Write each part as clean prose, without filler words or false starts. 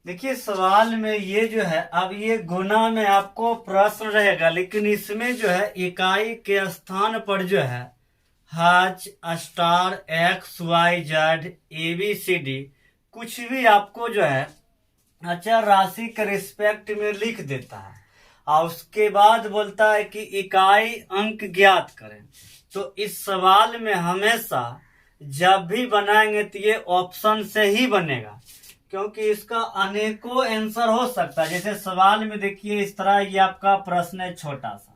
देखिए सवाल में ये जो है, अब ये गुना में आपको प्रश्न रहेगा, लेकिन इसमें जो है इकाई के स्थान पर जो है hash star X Y Z A B C D कुछ भी आपको जो है अचर राशि के रिस्पेक्ट में लिख देता है और उसके बाद बोलता है कि इकाई अंक ज्ञात करें। तो इस सवाल में हमेशा जब भी बनाएंगे तो ये ऑप्शन से ही बनेगा, क्योंकि इसका अनेकों आंसर हो सकता है। जैसे सवाल में देखिए इस तरह ये आपका प्रश्न है छोटा सा,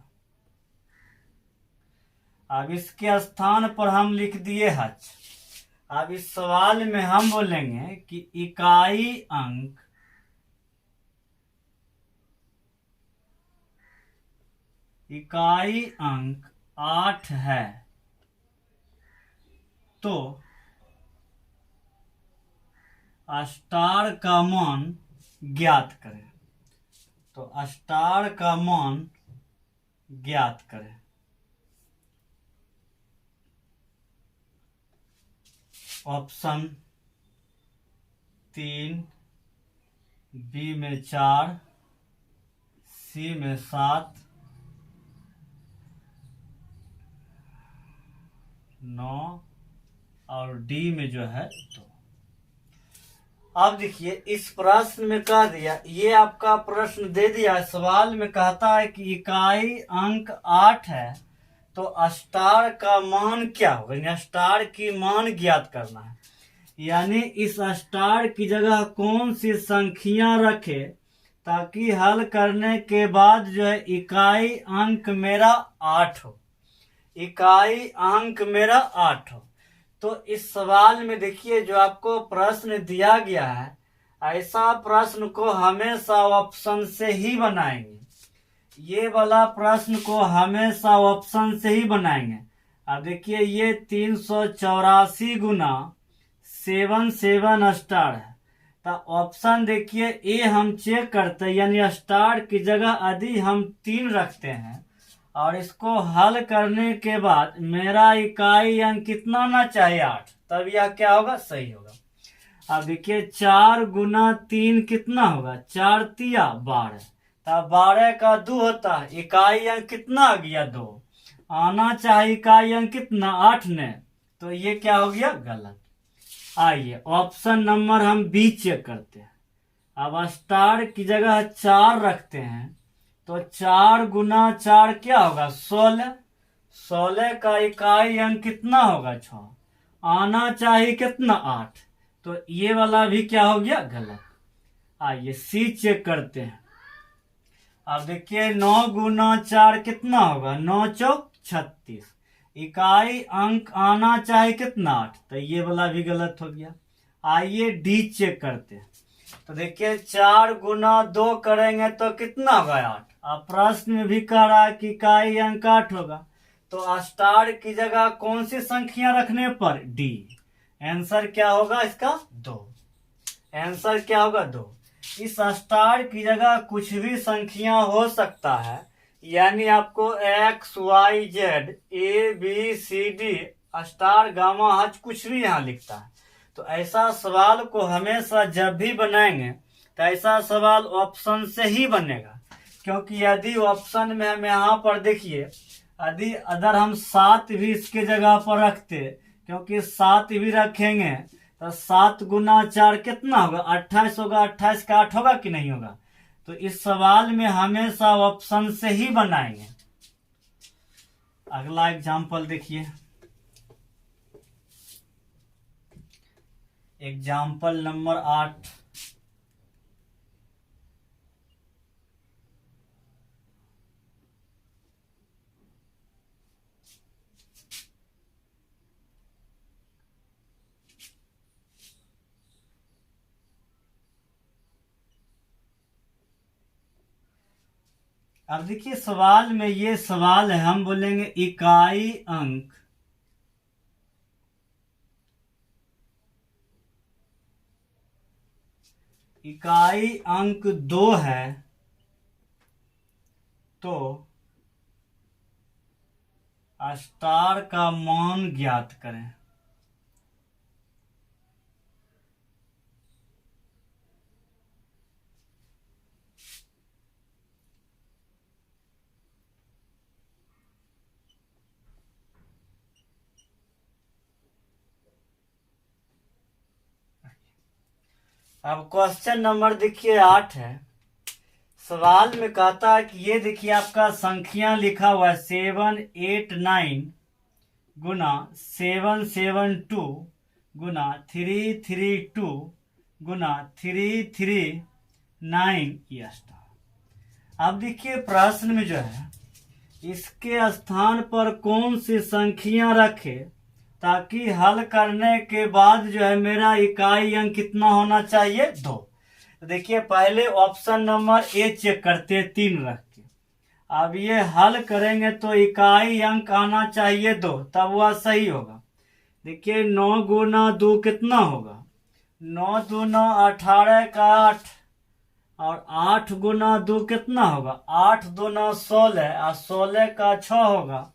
अब इसके स्थान पर हम लिख दिए हज। अब इस सवाल में हम बोलेंगे कि इकाई अंक 8 है, तो स्टार का मान ज्ञात करें। तो स्टार का मान ज्ञात करें। ऑप्शन 3, बी में 4, सी में 7, 9 और डी में जो है 2। अब देखिए इस प्रश्न में कह दिया, ये आपका प्रश्न दे दिया, सवाल में कहता है कि इकाई अंक 8 है, तो स्टार का मान क्या होगा, यानी स्टार की मान ज्ञात करना है। यानी इस स्टार की जगह कौन सी संख्या रखे ताकि हल करने के बाद जो है इकाई अंक मेरा 8 हो, इकाई अंक मेरा 8 हो। तो इस सवाल में देखिए जो आपको प्रश्न दिया गया है, ऐसा प्रश्न को हमेशा ऑप्शन से ही बनाएंगे। ये वाला प्रश्न को हमेशा ऑप्शन से ही बनाएंगे। अब देखिए ये 384 गुना 7 स्टार है, तो ऑप्शन देखिए ए हम चेक करते हैं, यानी स्टार की जगह यदि हम 3 रखते हैं और इसको हल करने के बाद मेरा इकाई अंक कितना ना चाहिए 8, तब यह क्या होगा, सही होगा। अब देखिए 4 गुना 3 कितना होगा, 4 तिया 12, तब 12 का 2 होता है, इकाई अंक कितना आ गया 2, आना चाहिए इकाई अंक कितना 8 ने, तो ये क्या हो गया गलत। आइए ऑप्शन नंबर हम बी चेक करते हैं। अब स्टार की जगह 4 रखते हैं, तो 4 गुना 4 क्या होगा 16, 16 का इकाई अंक कितना होगा 6, आना चाहिए कितना 8, तो ये वाला भी क्या हो गया गलत। आइए सी चेक करते हैं। अब देखिए 9 गुना 4 कितना होगा, 9 चौक 36, इकाई अंक आना चाहिए कितना 8, तो ये वाला भी गलत हो गया। आइए डी चेक करते हैं। तो देखिए 4 गुना 2 करेंगे तो कितना होगा 8। अब प्रश्न में भी कह रहा है कि इकाई अंक 8 होगा, तो स्टार की जगह कौन सी संख्या रखने पर, डी। आंसर क्या होगा इसका 2, आंसर क्या होगा 2। इस स्टार की जगह कुछ भी संख्या हो सकता है, यानी आपको X Y Z A B C D star gamma hash कुछ भी यहाँ लिखता है। तो ऐसा सवाल को हमेशा जब भी बनाएंगे तो ऐसा सवाल ऑप्शन से ही बनेगा, क्योंकि यदि ऑप्शन में हम यहाँ पर देखिए यदि अगर हम 7 भी इसके जगह पर रखते, क्योंकि 7 भी रखेंगे तो 7 गुना 4 कितना होगा 28 होगा, 28 का 8 होगा कि नहीं होगा। तो इस सवाल में हमेशा ऑप्शन से ही बनाएंगे। अगला एग्जाम्पल देखिए, एग्जाम्पल नंबर 8। अब देखिए सवाल में ये सवाल है, हम बोलेंगे इकाई अंक इकाई अंक 2 है, तो स्टार का मान ज्ञात करें। अब क्वेश्चन नंबर देखिए 8 है। सवाल में कहता है कि ये देखिए आपका संख्या लिखा हुआ है 789 गुना 772 गुना 332 गुना 339 ये स्टार। अब देखिए प्रश्न में जो है इसके स्थान पर कौन सी संख्या रखे ताकि हल करने के बाद जो है मेरा इकाई अंक कितना होना चाहिए, 2। तो देखिए पहले ऑप्शन नंबर ए चेक करते 3 रख के। अब ये हल करेंगे तो इकाई अंक आना चाहिए 2, तब वह सही होगा। देखिए 9 गुना 2 कितना होगा, 9 दूना 18 का 8 और 8 गुना 2 कितना होगा, 8 दूना 16 और 16 का 6 होगा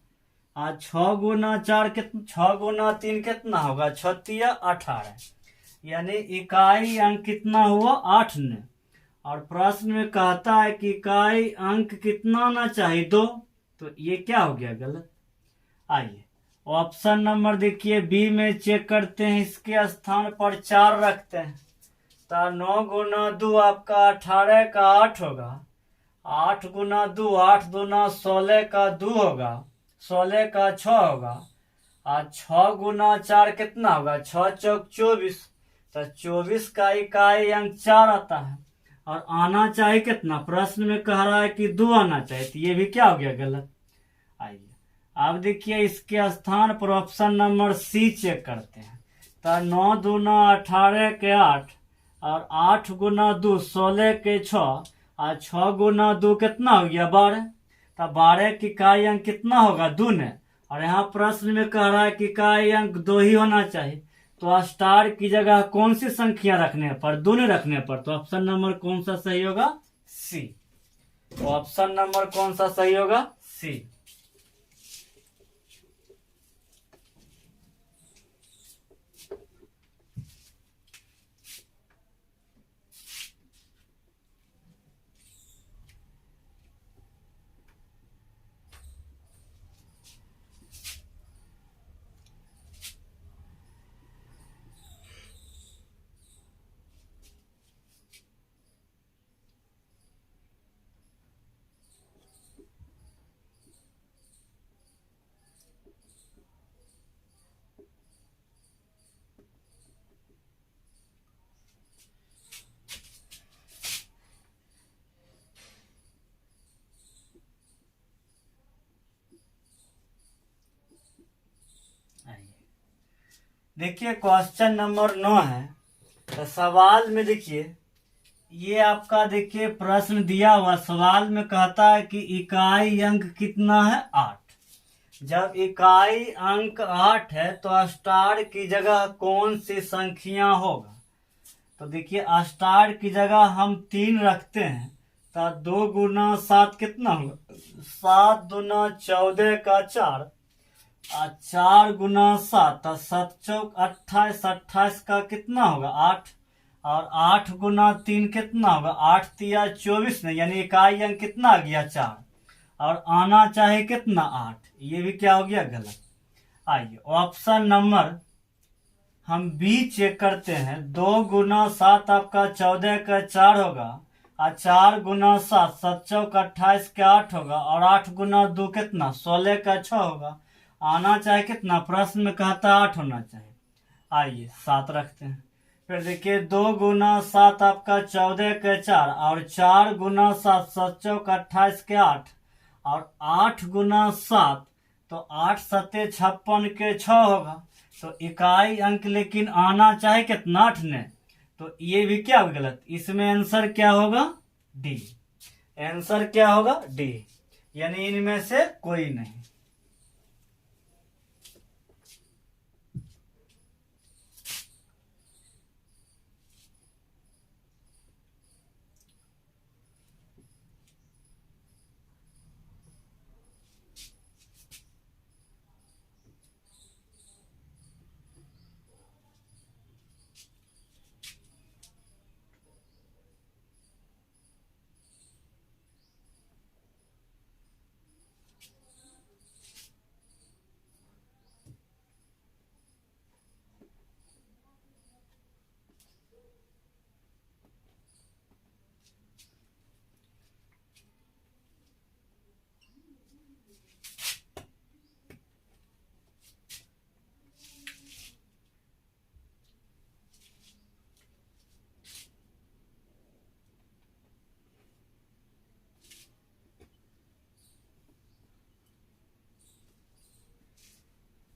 और 6 गुना 4 कितना, 6 गुना 3 कितना होगा, 36 18, यानी इकाई अंक कितना हुआ 8 ने। और प्रश्न में कहता है कि इकाई अंक कितना आना चाहिए 2, तो ये क्या हो गया गलत। आइए ऑप्शन नंबर देखिए बी में चेक करते हैं, इसके स्थान पर 4 रखते हैं तो 9 गुना 2 आपका 18 का 8 होगा, 8 गुना 2 8 दूना 16 का 2 होगा, 16 का 6 होगा और 6 गुना 4 कितना होगा, 6 चौक 24, तो 24 का इकाई अंक 4 आता है और आना चाहिए कितना, प्रश्न में कह रहा है कि 2 आना चाहिए, तो ये भी क्या हो गया गलत। आइए अब देखिए इसके स्थान पर ऑप्शन नंबर सी चेक करते हैं तो 9 दूना 18 के 8 और 8 गुना 2 16 के 6 और 6 गुना 2 कितना हो गया 12, तो 12 की इकाई अंक कितना होगा 2 ने। और यहाँ प्रश्न में कह रहा है कि इकाई अंक 2 ही होना चाहिए, तो स्टार की जगह कौन सी संख्या रखने पर, 2 ने रखने पर, तो ऑप्शन नंबर कौन सा सही होगा, सी। तो ऑप्शन नंबर कौन सा सही होगा, सी। देखिए क्वेश्चन नंबर 9 है। तो सवाल में देखिए ये आपका देखिए प्रश्न दिया हुआ, सवाल में कहता है कि इकाई अंक कितना है 8। जब इकाई अंक 8 है तो स्टार की जगह कौन सी संख्या होगा, तो देखिए स्टार की जगह हम 3 रखते हैं तो 2 गुना 7 कितना होगा, 7 दूना 14 का 4 और 4 गुना 7 और 7 चौक 28, 28 का कितना होगा 8 और 8 गुना 3 कितना होगा, 8 तिया 24 ने, यानी इकाई अंक कितना आ गया 4 और आना चाहे कितना 8, ये भी क्या हो गया गलत। आइए ऑप्शन नंबर हम बी चेक करते हैं, 2 गुना 7 आपका 14 का 4 होगा और 4 गुना 7 7 चौक 28 के 8 होगा और 8 गुना 2 कितना 16 का 6 होगा, आना चाहे कितना, प्रश्न में कहता 8 होना चाहिए। आइए 7 रखते हैं। फिर देखिए 2 गुना 7 आपका 14 के 4 और 4 गुना 7 7 चौक 28 के 8 और 8 गुना 7 तो 8 सत्ते 56 के 6 होगा, तो इकाई अंक लेकिन आना चाहे कितना 8 ने, तो ये भी क्या होगा गलत। इसमें आंसर क्या होगा, डी। आंसर क्या होगा, डी, यानी इनमें से कोई नहीं।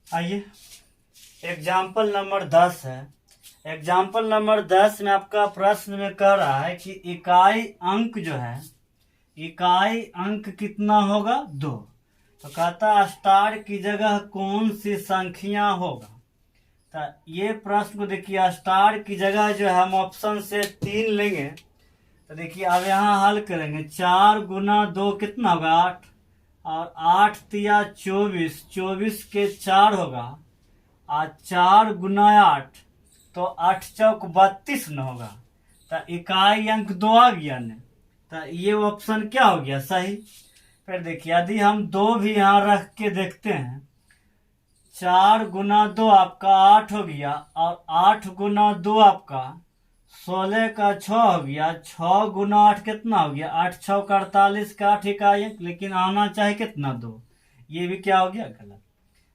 आइए एग्जाम्पल नंबर 10 है। एग्जाम्पल नंबर 10 में आपका प्रश्न में कह रहा है कि इकाई अंक जो है, इकाई अंक कितना होगा 2। तो कहता है स्टार की जगह कौन सी संख्या होगा। तो ये प्रश्न को देखिए, स्टार की जगह जो है हम ऑप्शन से 3 लेंगे। तो देखिए अब यहाँ हल करेंगे, 4 गुना 2 कितना होगा 8, और 8 तिया 24, 24 के 4 होगा, और 4 गुना 8 तो 8 चौक 32 न होगा। तो इकाई अंक 2 आ गया न, तो ये ऑप्शन क्या हो गया सही। फिर देखिए यदि हम 2 भी यहाँ रख के देखते हैं, 4 गुना 2 आपका 8 हो गया, और 8 गुना 2 आपका 16 का 6 हो गया, 6 गुना 8 कितना हो गया 8 6 का 48 का 8 इकाई अंक, लेकिन आना चाहे कितना 2, ये भी क्या हो गया गलत।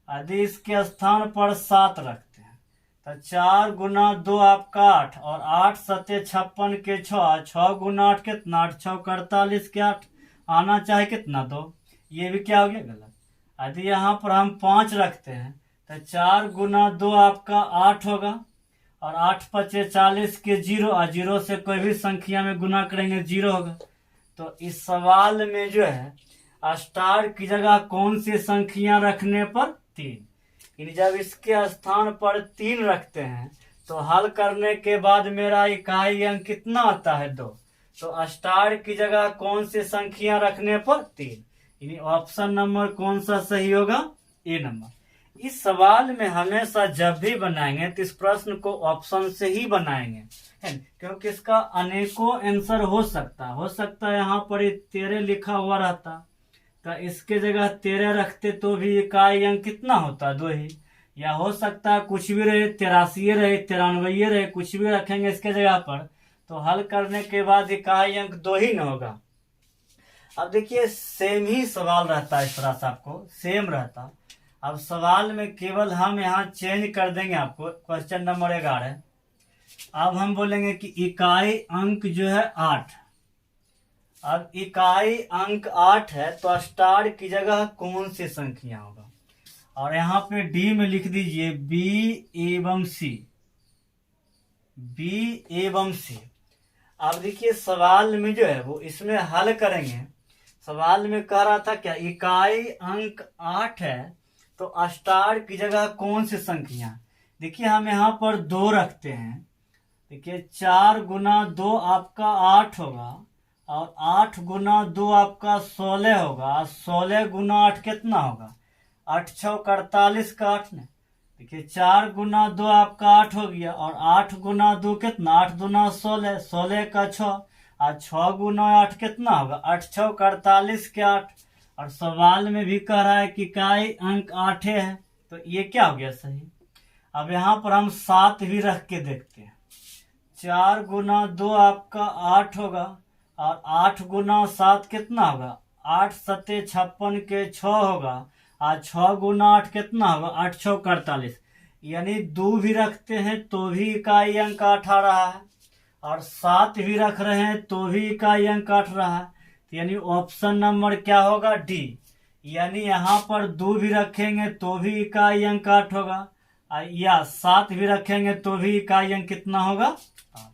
यदि इसके स्थान पर 7 रखते हैं तो 4 गुना 2 आपका 8, और 8 सत्य 56 के 6, 6 गुना 8 कितना 8 6 का 48 के 8, आना चाहे कितना 2, ये भी क्या हो गया गलत। यदि यहाँ पर हम 5 रखते हैं तो 4 गुना 2 आपका 8 होगा, और 8 पचे 40 के 0, और 0 से कोई भी संख्या में गुना करेंगे 0 होगा। तो इस सवाल में जो है स्टार की जगह कौन सी संख्या रखने पर 3, यानी जब इसके स्थान पर 3 रखते हैं तो हल करने के बाद मेरा इकाई अंक कितना आता है 2। तो स्टार की जगह कौन सी संख्या रखने पर 3, यानी ऑप्शन नंबर कौन सा सही होगा, ए नंबर। इस सवाल में हमेशा जब भी बनाएंगे तो इस प्रश्न को ऑप्शन से ही बनाएंगे, है क्योंकि इसका अनेकों आंसर हो सकता है यहाँ पर 13 लिखा हुआ रहता, तो इसके जगह 13 रखते तो भी इकाई अंक कितना होता 2 ही, या हो सकता है कुछ भी रहे 83 रहे 93 रहे, कुछ भी रखेंगे इसके जगह पर, तो हल करने के बाद इकाई अंक 2 ही न होगा। अब देखिए सेम ही सवाल रहता है, इस तरह से आपको सेम रहता। अब सवाल में केवल हम यहाँ चेंज कर देंगे आपको, क्वेश्चन नंबर 11। अब हम बोलेंगे कि इकाई अंक जो है 8। अब इकाई अंक 8 है तो स्टार की जगह कौन सी संख्या होगा, और यहाँ पे डी में लिख दीजिए बी एवं सी, बी एवं सी। अब देखिए सवाल में जो है वो इसमें हल करेंगे। सवाल में कह रहा था क्या, इकाई अंक 8 है तो स्टार की जगह कौन सी संख्या। देखिए हम यहाँ पर 2 रखते हैं, देखिए 4 गुना 2 आपका 8 होगा, और 8 गुना 2 आपका 16 होगा, 16 गुना 8 कितना होगा 8 6 का 48 का 8 ने। देखिए 4 गुना 2 आपका 8 हो गया, और 8 गुना 2 कितना 8 दूना 16, 16 का 6, और 6 गुना 8 कितना होगा 8 6 का 48 के 8, और सवाल में भी कह रहा है कि इकाई अंक 8 है, तो ये क्या हो गया सही। अब यहाँ पर हम 7 भी रख के देखते हैं, 4 गुना 2 आपका 8 होगा, और 8 गुना 7 कितना होगा 8 सत्य 56 के 6 होगा, और 6 गुना 8 कितना होगा 8 6 का 48, यानी 2 भी रखते हैं तो भी इकाई अंक 8 आ रहा है, और 7 भी रख रहे हैं तो भी इकाई अंक 8 रहा है, यानी ऑप्शन नंबर क्या होगा डी। यानी यहाँ पर 2 भी रखेंगे तो भी इकाई अंक 8 होगा, या 7 भी रखेंगे तो भी इकाई अंक कितना होगा 8।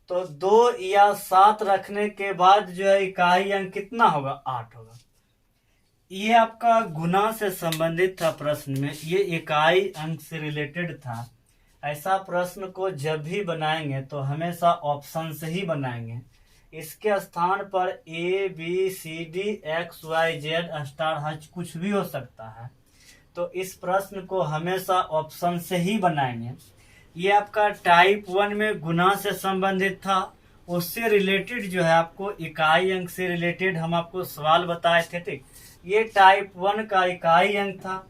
तो 2 या 7 रखने के बाद जो है इकाई अंक कितना होगा 8 होगा। ये आपका गुना से संबंधित था प्रश्न में, ये इकाई अंक से रिलेटेड था। ऐसा प्रश्न को जब भी बनाएंगे तो हमेशा ऑप्शन से ही बनाएंगे। इसके स्थान पर A B C D X Y Z star hash कुछ भी हो सकता है, तो इस प्रश्न को हमेशा ऑप्शन से ही बनाएंगे। ये आपका टाइप 1 में गुना से संबंधित था, उससे रिलेटेड जो है आपको इकाई अंक से रिलेटेड हम आपको सवाल बताए थे, ठीक। ये टाइप 1 का इकाई अंक था,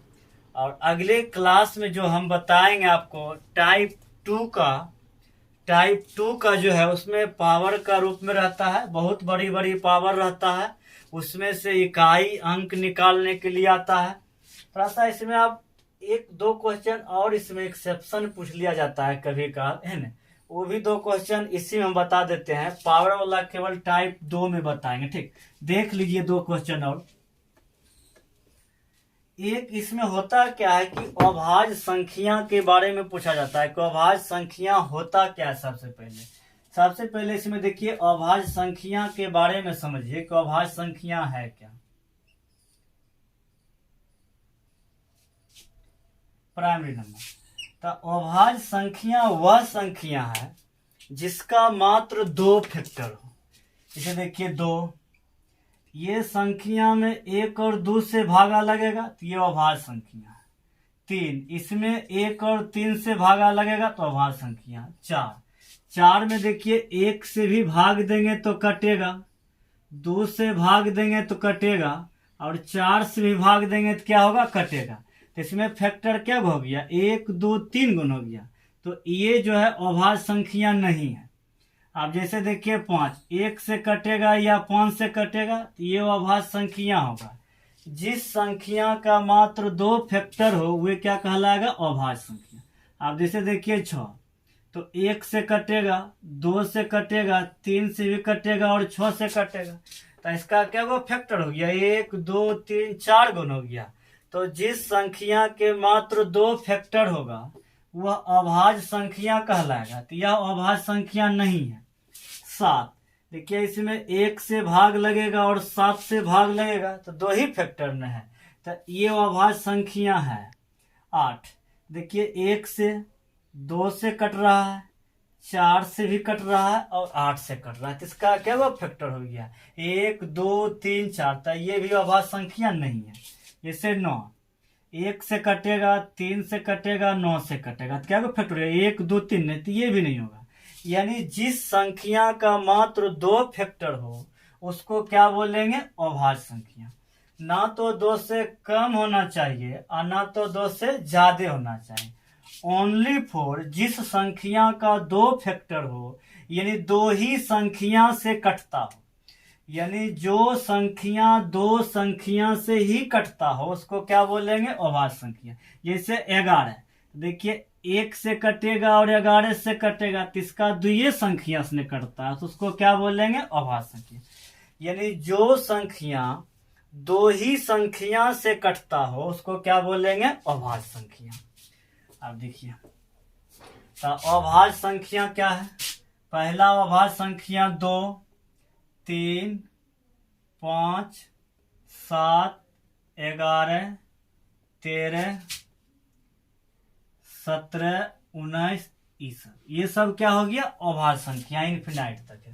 और अगले क्लास में जो हम बताएंगे आपको टाइप 2 का जो है उसमें पावर का रूप में रहता है, बहुत बड़ी बड़ी पावर रहता है, उसमें से इकाई अंक निकालने के लिए आता है। थोड़ा सा इसमें आप 1-2 क्वेश्चन और इसमें एक्सेप्शन पूछ लिया जाता है कभी कभार, है ना, वो भी 2 क्वेश्चन इसी में हम बता देते हैं। पावर वाला केवल टाइप 2 में बताएंगे, ठीक। देख लीजिए 2 क्वेश्चन और। एक इसमें होता क्या है कि अभाज्य संख्या के बारे में पूछा जाता है कि अभाज्य संख्या होता क्या है। सबसे पहले इसमें देखिए अभाज्य संख्या के बारे में समझिए कि अभाज्य संख्या है क्या। Primary number. तो अभाज्य संख्या वह संख्या है जिसका मात्र 2 फैक्टर हो। इसे देखिए 2, ये संख्या में 1 और 2 से भागा लगेगा तो ये अभाज्य संख्या है। 3, इसमें 1 और 3 से भागा लगेगा तो अभाज्य संख्या है। 4 में देखिए 1 से भी भाग देंगे तो कटेगा, 2 से भाग देंगे तो कटेगा, और 4 से भी भाग देंगे तो क्या होगा, कटेगा। तो इसमें फैक्टर क्या हो गया, 1 2 3 गुना हो गया। तो ये जो है अभाज्य संख्या नहीं है। अब जैसे देखिए 5, 1 से कटेगा या 5 से कटेगा तो ये अभाज्य संख्या होगा। जिस संख्या का मात्र 2 फैक्टर हो वे क्या कहलाएगा, अभाज्य संख्या। अब जैसे देखिए 6, तो 1 से कटेगा, 2 से कटेगा, 3 से भी कटेगा और 6 से कटेगा। तो इसका क्या हुआ, फैक्टर हो गया, 1 2 3 4 गुना हो गया। तो जिस संख्या के मात्र 2 फैक्टर होगा वह अभाज्य संख्या कहलाएगा। तो यह अभाज्य संख्या नहीं है। 7, देखिए इसमें 1 से भाग लगेगा और 7 से भाग लगेगा तो 2 ही फैक्टर में है, तो ये अभाज्य संख्या है। 8, देखिए 1 से 2 से कट रहा है, 4 से भी कट रहा है और 8 से कट रहा है, तो इसका क्या हुआ, फैक्टर हो गया 1 2 3 4। तो ये भी अभाज्य संख्या नहीं है। जैसे 9, 1 से कटेगा, 3 से कटेगा, 9 से कटेगा, तो क्या होगा, फैक्टर 1 2 3 नहीं, तो ये भी नहीं होगा। यानी जिस संख्या का मात्र 2 फैक्टर हो उसको क्या बोलेंगे, अभाज्य संख्या। ना तो 2 से कम होना चाहिए और ना तो 2 से ज्यादा होना चाहिए। ओनली फॉर जिस संख्या का 2 फैक्टर हो, यानी 2 ही संख्या से कटता हो, यानी जो संख्या 2 संख्या से ही कटता हो उसको क्या बोलेंगे, अभाज्य संख्या। जैसे 11, देखिए 1 से कटेगा और 11 से कटेगा, तो इसका 2 संख्या से कटता है तो उसको क्या बोलेंगे, अभाज्य संख्या। यानी जो संख्या 2 ही संख्या से कटता हो उसको क्या बोलेंगे, अभाज्य संख्या। अब देखिए तो अभाज्य संख्या क्या है। पहला अभाज्य संख्या 2 3 5 7 11 13 17 19 ये सब क्या हो गया, अभाज्य संख्या, इनफिनाइट तक है।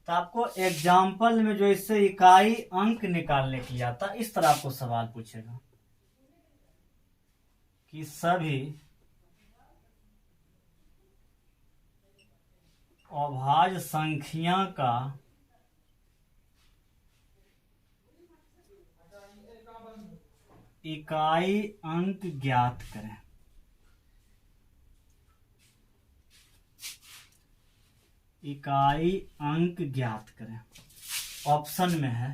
तो आपको एग्जाम्पल में जो इससे इकाई अंक निकालने की आता, इस तरह आपको सवाल पूछेगा कि सभी अभाज्य संख्या का इकाई अंक ज्ञात करें। इकाई अंक ज्ञात करें। ऑप्शन में है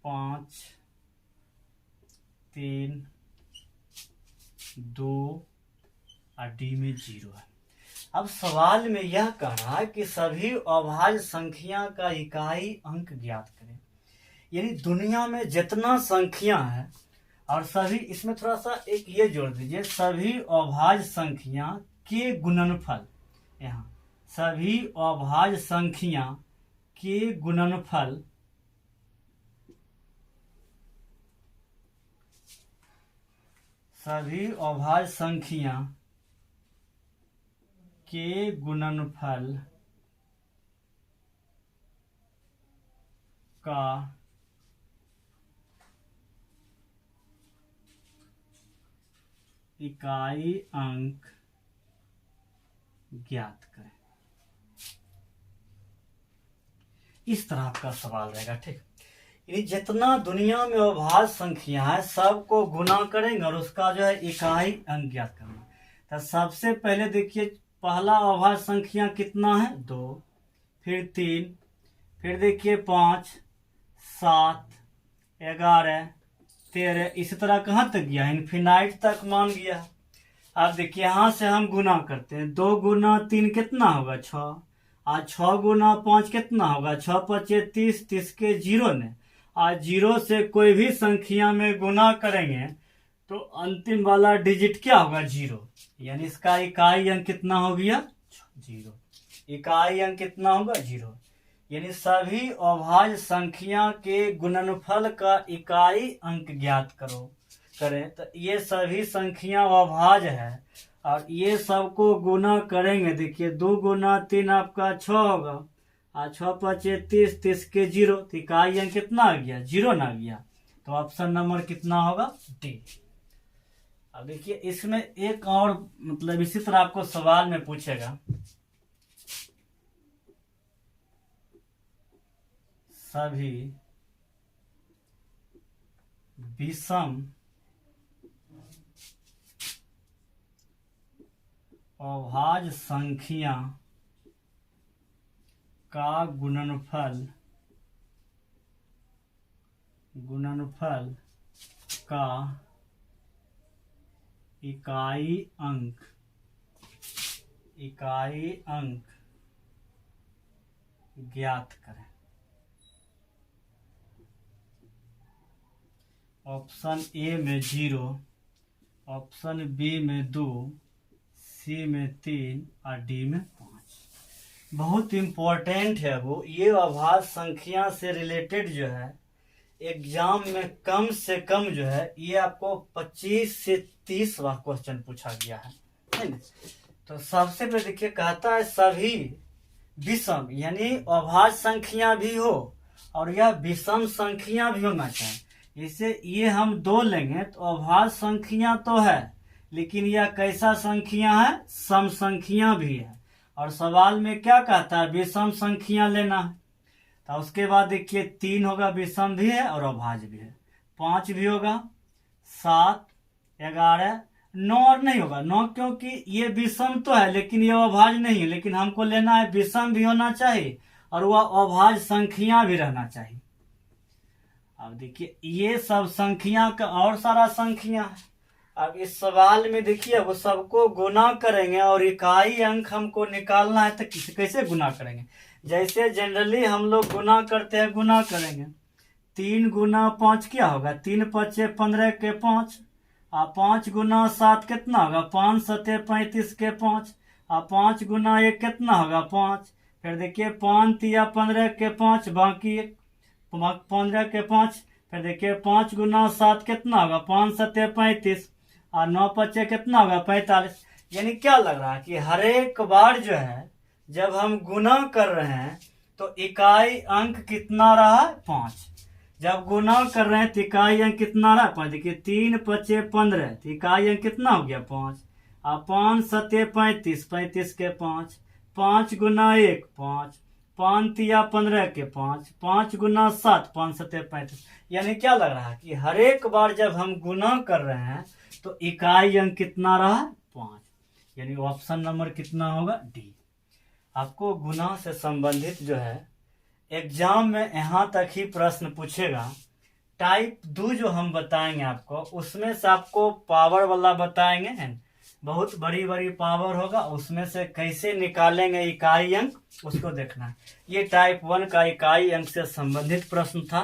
5 3 2 और डी में 0 है। अब सवाल में यह कह रहा है कि सभी अभाज्य संख्या का इकाई अंक ज्ञात करें। यानी दुनिया में जितना संख्या है, और सभी, इसमें थोड़ा सा एक ये जोड़ दीजिए, सभी अभाज्य संख्या के गुणनफल, यहाँ सभी अभाज्य संख्या के गुणनफल सभी अभाज्य संख्या के गुणनफल का इकाई अंक ज्ञात करें। इस तरह का सवाल रहेगा, ठीक। ये जितना दुनिया में अभाज्य संख्या है सबको गुना करेंगे और उसका जो है इकाई अंक ज्ञात करना। तो सबसे पहले देखिए पहला अभाज्य संख्या कितना है, 2, फिर 3, फिर देखिए 5 7 11 13, इसी तरह कहाँ तक गया, इनफिनाइट तक मान गया। अब देखिए यहाँ से हम गुना करते हैं, 2 गुना 3 कितना होगा, 6, और 6 गुना 5 कितना होगा, 6 5 30, 30 के 0 ने, आज 0 से कोई भी संख्या में गुना करेंगे तो अंतिम वाला डिजिट क्या होगा? 0। यानी इसका इकाई अंक कितना हो गया? 0। इकाई अंक कितना होगा? 0। यानी सभी अभाज्य संख्या के गुणनफल का इकाई अंक ज्ञात करें तो ये सभी संख्या अभाज्य है और ये सबको गुना करेंगे। देखिए 2 गुना 3 आपका 6 होगा और 6 पचे 30, 30 के 0, तो इकाई अंक कितना आ गया? 0 ना गया। तो ऑप्शन नंबर कितना होगा? डी। अब देखिए इसमें एक और मतलब इसी तरह आपको सवाल में पूछेगा, सभी विषम अभाज्य संख्या का गुणनफल का इकाई अंक ज्ञात करें। ऑप्शन ए में 0, ऑप्शन बी में 2, सी में 3 और डी में 5। बहुत इम्पोर्टेंट है वो। ये अभाज्य संख्या से रिलेटेड जो है एग्जाम में कम से कम जो है ये आपको 25 से 30 बार क्वेश्चन पूछा गया है ना। तो सबसे पहले देखिए कहता है सभी विषम, यानी अभाज्य संख्या भी हो और यह विषम संख्या भी होना चाहिए। इसे ये हम 2 लेंगे तो अभाज्य संख्या तो है लेकिन यह कैसा संख्या है? सम संख्या भी है। और सवाल में क्या कहता है? विषम संख्या लेना है। तो उसके बाद देखिए 3 होगा, विषम भी है और अभाज्य भी है। 5 भी होगा, 7, 11, 9 और नहीं होगा 9, क्योंकि ये विषम तो है लेकिन ये अभाज्य नहीं है। लेकिन हमको लेना है विषम भी होना चाहिए और वह अभाज्य संख्या भी रहना चाहिए। अब देखिए ये सब संख्या का और सारा संख्या है। अब इस सवाल में देखिए वो सबको गुना करेंगे और इकाई अंक हमको निकालना है। तो कैसे गुना करेंगे? जैसे जनरली हम लोग गुना करते हैं, गुना करेंगे 3 गुना 5 क्या होगा? 3 पचे 15 के 5 और 5 गुना 7 कितना होगा? 5 सते 35 के 5 और 5 गुना 1 कितना होगा? 5। फिर देखिए 5 तिया 15 के 5 बाकी 15 के 5। फिर देखिए 5 गुना 7 कितना होगा? 5 सते 35 और 9 पचे कितना होगा? 45। यानी क्या लग रहा है कि हर एक बार जो है जब हम गुना कर रहे हैं तो इकाई अंक कितना रहा? 5। जब गुना कर रहे हैं तो इकाई अंक कितना रहा? 5। देखिए 3 पचे 15 तो इकाई अंक कितना हो गया? 5 और 5 सते 35, 35 के 5, 5 गुना 1 5, 5 तिया 15 के 5, 5 गुना 7 5 सते 35। यानी क्या लग रहा है कि हर एक बार जब हम गुना कर रहे हैं तो इकाई अंक कितना रहा? 5। यानी ऑप्शन नंबर कितना होगा? डी। आपको गुना से संबंधित जो है एग्जाम में यहाँ तक ही प्रश्न पूछेगा। टाइप 2 जो हम बताएंगे आपको, उसमें से आपको पावर वाला बताएंगे, बहुत बड़ी बड़ी पावर होगा, उसमें से कैसे निकालेंगे इकाई अंक उसको देखना है। ये टाइप 1 का इकाई अंक से संबंधित प्रश्न था।